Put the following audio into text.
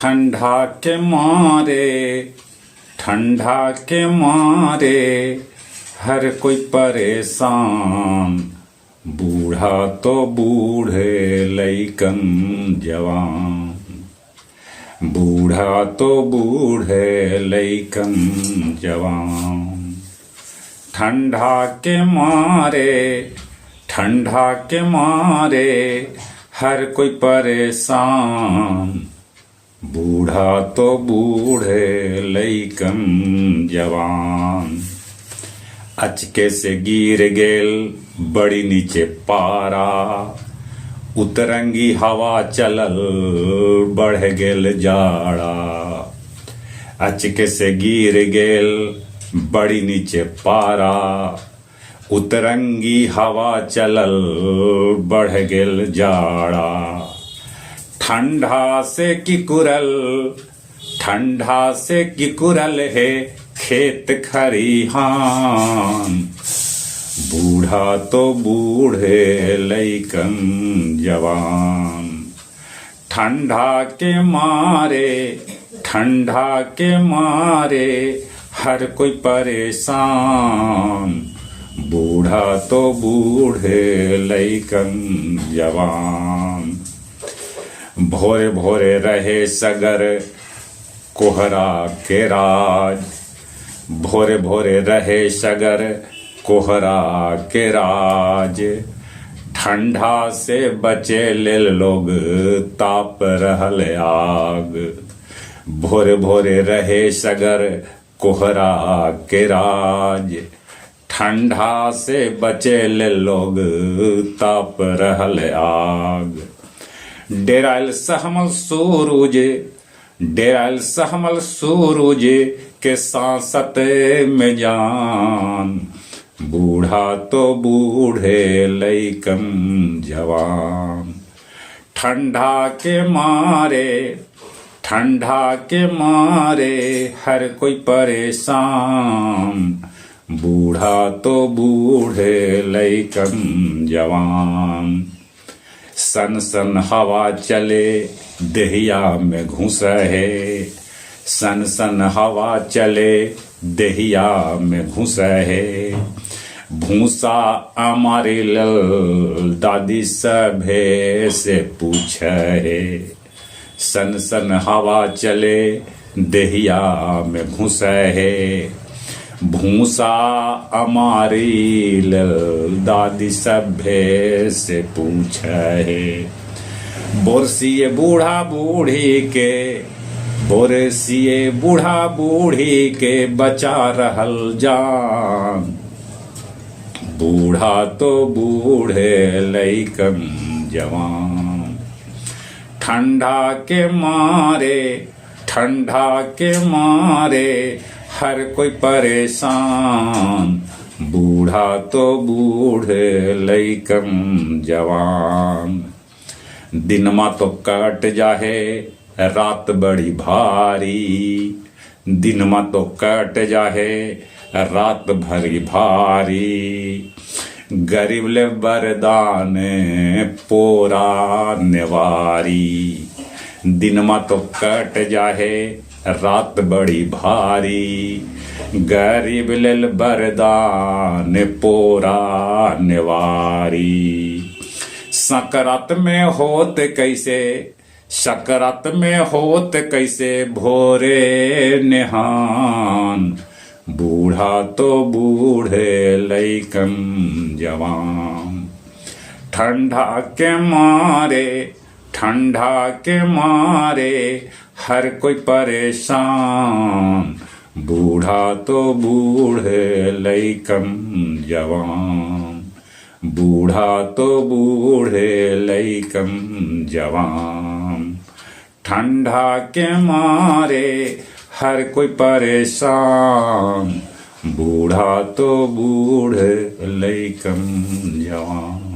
ठंडा के मारे ठंडा के मारे हर कोई परेशान। बूढ़ा तो बूढ़े लइकन जवान। बूढ़ा तो बूढ़े लइकन जवान। ठंडा के मारे ठंडा के मारे हर कोई परेशान। बूढ़ा तो बूढ़े लइकन जवान। अचके से गिर गेल बड़ी नीचे पारा। उतरंगी हवा चलल बढ़ गेल जाड़ा। अचके से गिर गेल बड़ी नीचे पारा। उतरंगी हवा चलल बढ़ गेल जाड़ा। ठंडा से किकुरल है खेत खरिहान। बूढ़ा तो बूढ़े लइकन जवान। ठंडा के मारे हर कोई परेशान। बूढ़ा तो बूढ़े लइकन जवान। भोरे भोरे रहे सगर कोहरा के राज। भोरे भोरे रहे सगर कोहरा के राज। ठंडा से बचे ले लोग ताप रहल आग। भोरे भोरे रहे सगर कोहरा के राज। ठंडा से बचे ले लोग ताप रहल आग। डेरायल सहमल सूरज के सांसत में जान। बूढ़ा तो बूढ़े लइकन जवान। ठंडा के मारे हर कोई परेशान। बूढ़ा तो बूढ़े लइकन जवान। सन सन हवा चले देहिया में घुस है। सन सन हवा चले देहिया में घुस है। भूसा हमारी लल दादी सभे से पूछ है। सन सन हवा चले देहिया में घुस है। भूसा हमारी दादी सभ्य से पूछे। बोरसिए बूढ़ा बूढ़ी के बचा रहल जान। बूढ़ा तो बूढ़े लइकन जवान। ठंडा के मारे हर कोई परेशान। बूढ़ा तो बूढ़े लइकन जवान। दिनमा तो कट जाहे रात बड़ी भारी। दिनमा तो कट जाहे रात भरी भारी। गरीब ले बरदान पोरा नेवारी। दिनमा तो कट जाहे रात बड़ी भारी। गरीब लेल बरदान पोरा नेवारी। सकरात में होत कैसे भोरे नेहान। बूढ़ा तो बूढ़े लइकन जवान। ठंडा के मारे हर कोई परेशान। बूढ़ा तो बूढ़े लइकन जवान। बूढ़ा तो बूढ़े लइकन जवान। ठंडा के मारे हर कोई परेशान। बूढ़ा तो बूढ़े लइकन जवान।